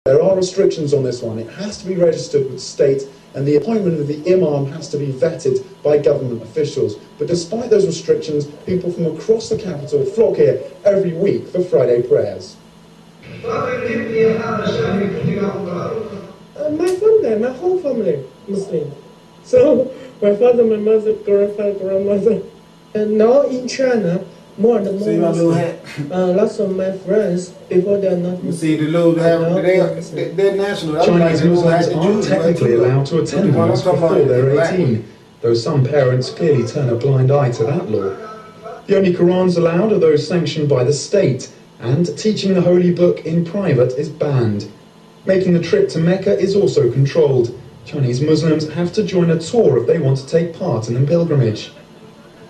There are restrictions on this one. It has to be registered with state, and the appointment of the imam has to be vetted by government officials. But despite those restrictions, people from across the capital flock here every week for Friday prayers. My family, my whole family, Muslim. So my father, my mother, grandfather, grandmother. And now in China, more and more Muslim. Lots of my friends, before they are not Muslim. You see, the little they're national. Chinese Muslims aren't technically allowed to attend mosque before they're 18, though some parents clearly turn a blind eye to that law. The only Qurans allowed are those sanctioned by the state, and teaching the holy book in private is banned. Making the trip to Mecca is also controlled. Chinese Muslims have to join a tour if they want to take part in the pilgrimage.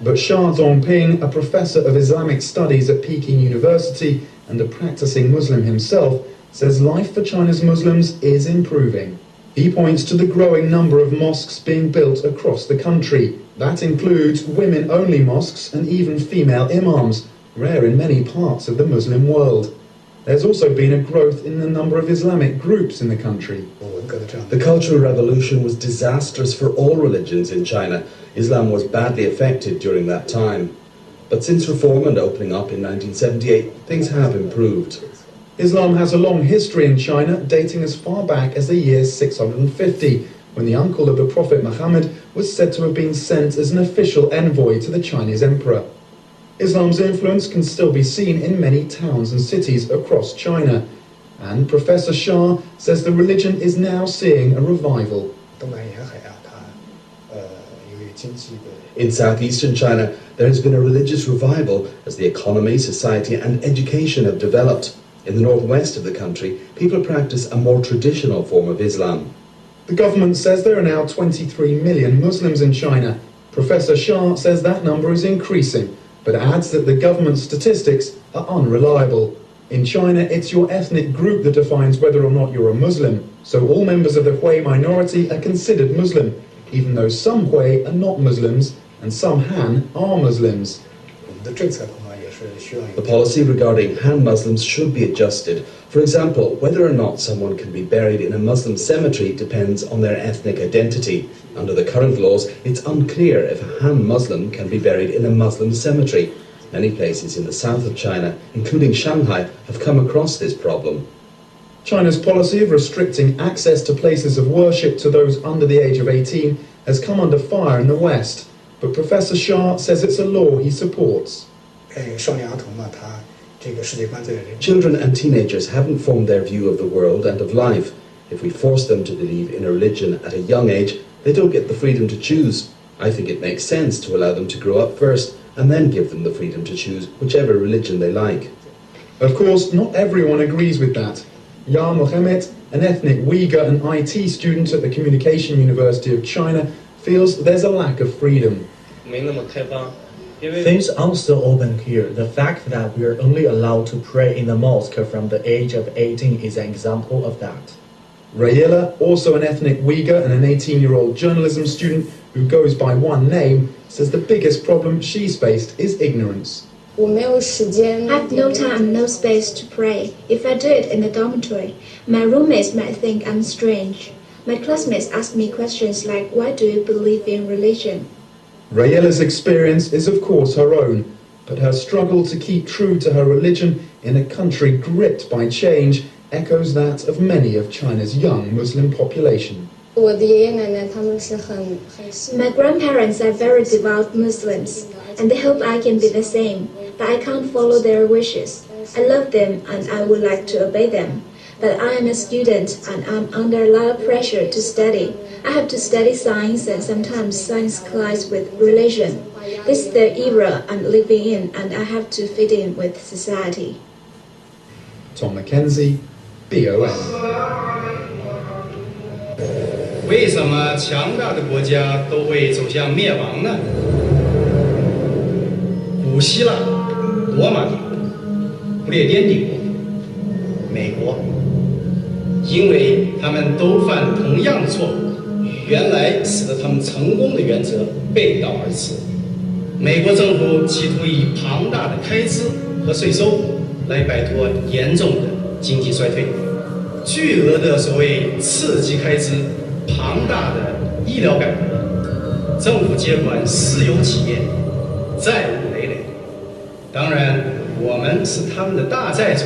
But Xia Dongping, a professor of Islamic studies at Peking University and a practicing Muslim himself, says life for China's Muslims is improving. He points to the growing number of mosques being built across the country. That includes women-only mosques and even female imams, rare in many parts of the Muslim world. There's also been a growth in the number of Islamic groups in the country. The Cultural Revolution was disastrous for all religions in China. Islam was badly affected during that time. But since reform and opening up in 1978, things have improved. Islam has a long history in China, dating as far back as the year 650, when the uncle of the Prophet Muhammad was said to have been sent as an official envoy to the Chinese emperor. Islam's influence can still be seen in many towns and cities across China. And Professor Xia says the religion is now seeing a revival. In southeastern China, there has been a religious revival as the economy, society and education have developed. In the northwest of the country, people practice a more traditional form of Islam. The government says there are now 23 million Muslims in China. Professor Xia says that number is increasing, but adds that the government statistics are unreliable. In China, it's your ethnic group that defines whether or not you're a Muslim, so all members of the Hui minority are considered Muslim, even though some Hui are not Muslims and some Han are Muslims. The policy regarding Han Muslims should be adjusted. For example, whether or not someone can be buried in a Muslim cemetery depends on their ethnic identity. Under the current laws, it's unclear if a Han Muslim can be buried in a Muslim cemetery. Many places in the south of China, including Shanghai, have come across this problem. China's policy of restricting access to places of worship to those under the age of 18 has come under fire in the West, but Professor Xia says it's a law he supports. Children and teenagers haven't formed their view of the world and of life. If we force them to believe in a religion at a young age, they don't get the freedom to choose. I think it makes sense to allow them to grow up first and then give them the freedom to choose whichever religion they like. Of course, not everyone agrees with that. Ya Mohammed, an ethnic Uyghur and IT student at the Communication University of China, feels there's a lack of freedom. Things aren't so open here. The fact that we are only allowed to pray in the mosque from the age of 18 is an example of that. Rayella, also an ethnic Uyghur and an 18-year-old journalism student who goes by one name, says the biggest problem she's faced is ignorance. I have no time, no space to pray. If I do it in the dormitory, my roommates might think I'm strange. My classmates ask me questions like, why do you believe in religion? Rayella's experience is of course her own, but her struggle to keep true to her religion in a country gripped by change echoes that of many of China's young Muslim population. My grandparents are very devout Muslims, and they hope I can be the same, but I can't follow their wishes. I love them and I would like to obey them, but I am a student and I'm under a lot of pressure to study. I have to study science, and sometimes science collides with religion. This is the era I'm living in, and I have to fit in with society. Tom Mackenzie, BON. 为什么强大的国家都会走向灭亡呢？古希腊、罗马帝国、不列颠帝国、美国，因为他们都犯同样的错误，原来使得他们成功的原则背道而驰。美国政府企图以庞大的开支和税收来摆脱严重的经济衰退。巨额的所谓刺激开支、庞大的医疗改革、政府接管私有企业、债务累累。当然，我们是他们的大债主。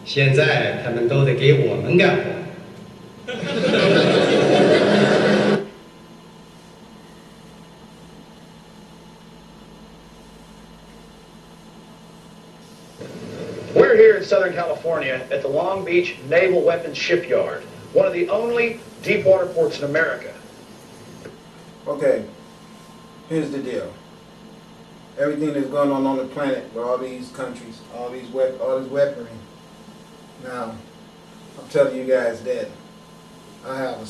现在他们都得给我们干活。We're here in Southern California at the Long Beach Naval Weapons Shipyard, one of the only deep water ports in America. Okay, here's the deal. Everything that's going on the planet with all these countries, all this weaponry. Now, I'm telling you guys that I have a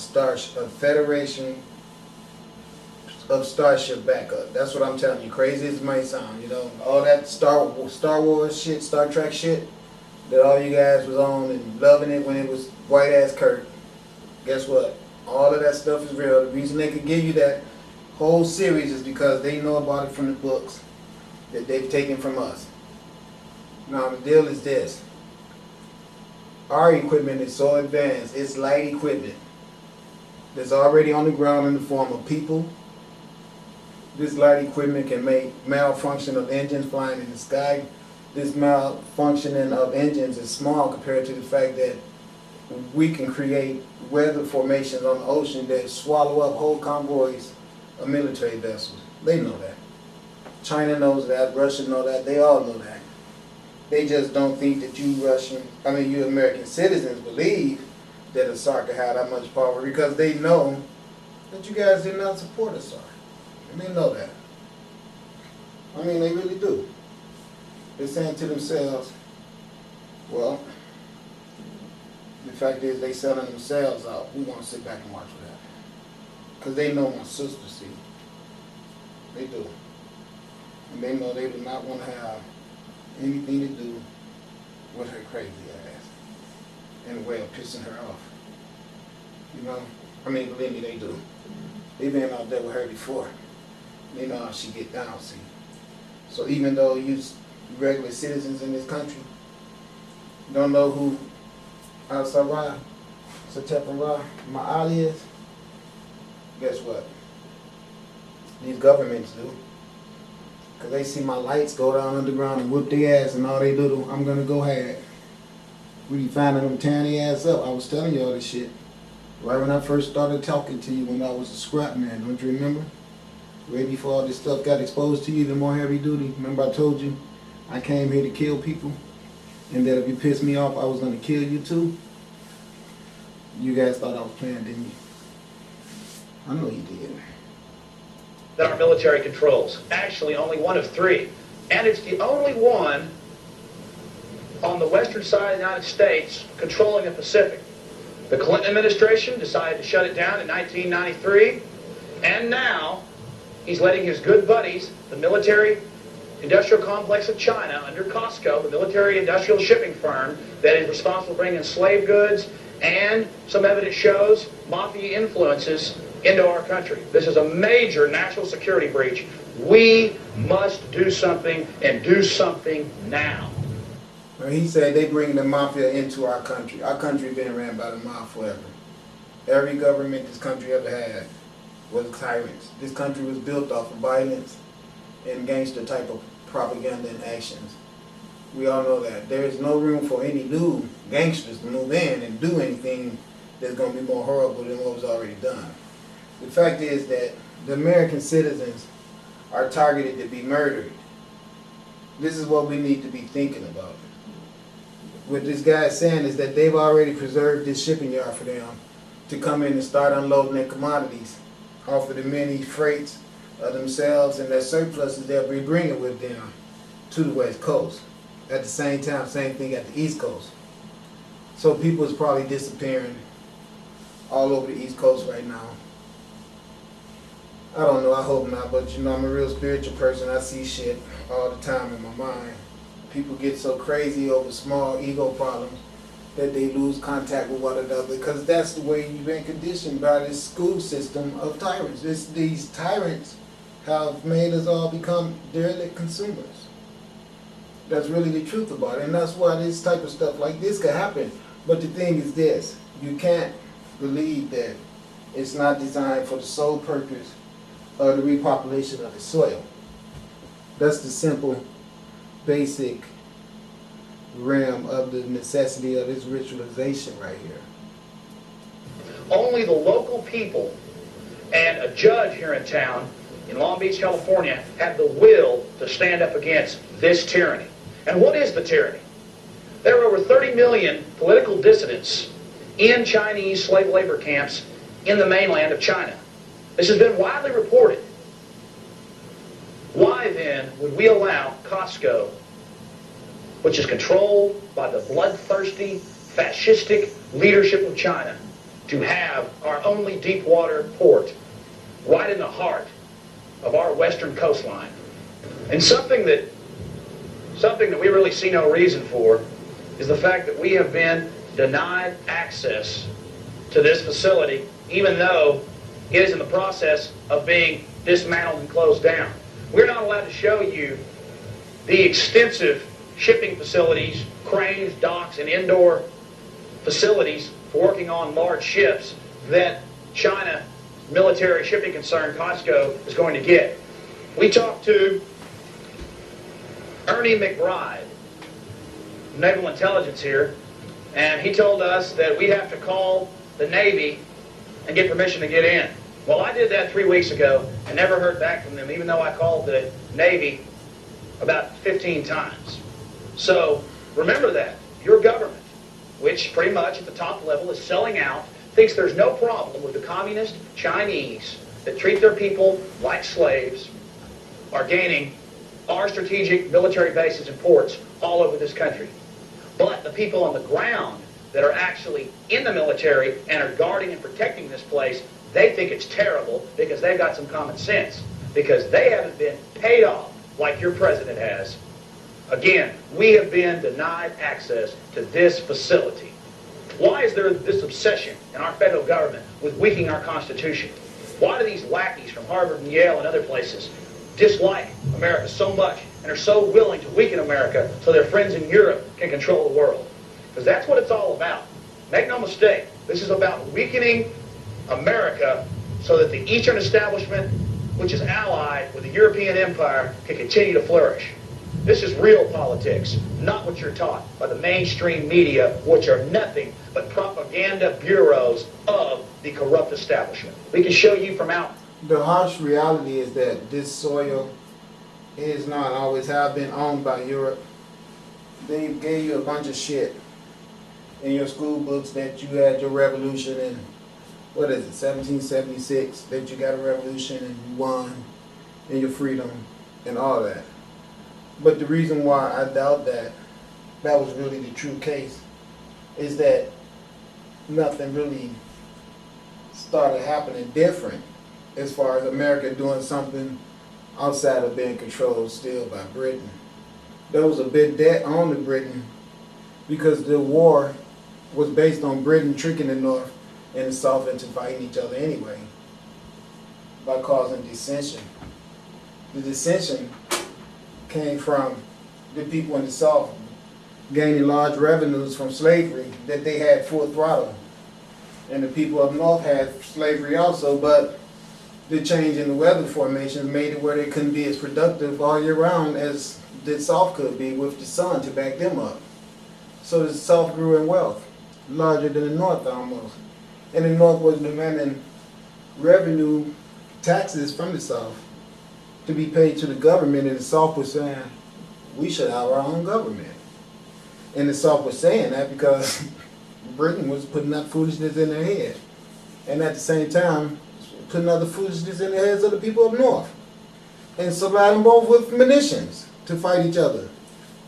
Federation of Starship backup. That's what I'm telling you. Crazy as it might sound, you know, all that Star Wars shit, Star Trek shit that all you guys was on and loving it when it was white ass Kirk. Guess what? All of that stuff is real. The reason they could give you that whole series is because they know about it from the books that they've taken from us. Now the deal is this. Our equipment is so advanced, it's light equipment that's already on the ground in the form of people. This light equipment can make malfunction of engines flying in the sky. This malfunctioning of engines is small compared to the fact that we can create weather formations on the ocean that swallow up whole convoys of military vessels. They know that. China knows that, Russia knows that, they all know that. They just don't think that you American citizens believe that Assad could have that much power because they know that you guys did not support Assad. And they know that. I mean, they really do. They're saying to themselves, well, the fact is they selling themselves out. We want to sit back and watch that. Because they know my sister, see. They do. And they know they do not want to have anything to do with her crazy ass in a way of pissing her off. You know? I mean, believe me, they do. They've been out there with her before. They know how she get down, see. So even though you regular citizens in this country don't know who Al-Sarraj, Satep Ma'ali is, guess what? These governments do. Because they see my lights go down underground and whoop their ass and all they do, I'm going to go have. We be finding them tearing their ass up. I was telling you all this shit. Right when I first started talking to you when I was a scrap man, don't you remember? Way before all this stuff got exposed to you, the more heavy duty. Remember I told you I came here to kill people? And that if you pissed me off, I was going to kill you too? You guys thought I was playing, didn't you? I know you did. That our military controls. Actually, only one of three. And it's the only one on the western side of the United States controlling the Pacific. The Clinton administration decided to shut it down in 1993, and now he's letting his good buddies, the military industrial complex of China, under COSCO, the military industrial shipping firm that is responsible for bringing slave goods and, some evidence shows, mafia influences into our country. This is a major national security breach. We must do something, and do something now. Well, he said they bring the mafia into our country. Our country been ran by the mafia forever. Every government this country ever had was tyrants. This country was built off of violence and gangster type of propaganda and actions. We all know that. There is no room for any new gangsters to move in and do anything that's going to be more horrible than what was already done. The fact is that the American citizens are targeted to be murdered. This is what we need to be thinking about. What this guy is saying is that they've already preserved this shipping yard for them to come in and start unloading their commodities off of the many freights of themselves and their surpluses they'll be bringing with them to the West Coast. At the same time, same thing at the East Coast. So people is probably disappearing all over the East Coast right now. I don't know, I hope not, but you know, I'm a real spiritual person. I see shit all the time in my mind. People get so crazy over small ego problems that they lose contact with one another because that's the way you've been conditioned by this school system of tyrants. These tyrants have made us all become derelict consumers. That's really the truth about it, and that's why this type of stuff like this could happen. But the thing is this, you can't believe that it's not designed for the sole purpose of the repopulation of the soil. That's the simple, basic realm of the necessity of this ritualization right here. Only the local people and a judge here in town in Long Beach, California, have the will to stand up against this tyranny. And what is the tyranny? There are over 30 million political dissidents in Chinese slave labor camps in the mainland of China. This has been widely reported. Why then would we allow Costco, which is controlled by the bloodthirsty, fascistic leadership of China, to have our only deep water port right in the heart of our western coastline? And something that we really see no reason for is the fact that we have been denied access to this facility, even though it is in the process of being dismantled and closed down. We're not allowed to show you the extensive shipping facilities, cranes, docks, and indoor facilities for working on large ships that China military shipping concern Costco is going to get. We talked to Ernie McBride, Naval Intelligence here, and he told us that we have to call the Navy and get permission to get in. Well, I did that 3 weeks ago and never heard back from them, even though I called the Navy about 15 times. So remember that. Your government, which pretty much at the top level is selling out, thinks there's no problem with the communist Chinese that treat their people like slaves, are gaining our strategic military bases and ports all over this country. But the people on the ground that are actually in the military and are guarding and protecting this place, they think it's terrible because they've got some common sense, because they haven't been paid off like your president has. Again, we have been denied access to this facility. Why is there this obsession in our federal government with weakening our Constitution? Why do these lackeys from Harvard and Yale and other places dislike America so much and are so willing to weaken America so their friends in Europe can control the world? Because that's what it's all about. Make no mistake, this is about weakening America so that the Eastern establishment, which is allied with the European empire, can continue to flourish. This is real politics, not what you're taught by the mainstream media, which are nothing but propaganda bureaus of the corrupt establishment. We can show you from out. The harsh reality is that this soil is not always have been owned by Europe. They gave you a bunch of shit in your school books that you had your revolution in, what is it, 1776, that you got a revolution and you won and your freedom and all that. But the reason why I doubt that that was really the true case is that nothing really started happening different as far as America doing something outside of being controlled still by Britain. There was a big debt on to Britain because the war was based on Britain tricking the North and the South into fighting each other anyway by causing dissension. The dissension came from the people in the South gaining large revenues from slavery that they had full throttle. And the people up north had slavery also, but the change in the weather formations made it where they couldn't be as productive all year round as the South could be with the sun to back them up. So the South grew in wealth, larger than the North almost. And the North was demanding revenue taxes from the South to be paid to the government, and the South was saying, we should have our own government. And the South was saying that because Britain was putting that foolishness in their head. And at the same time, putting other foolishness in the heads of the people up north. And supplying them both with munitions to fight each other.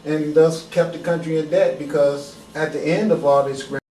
And thus kept the country in debt because at the end of all this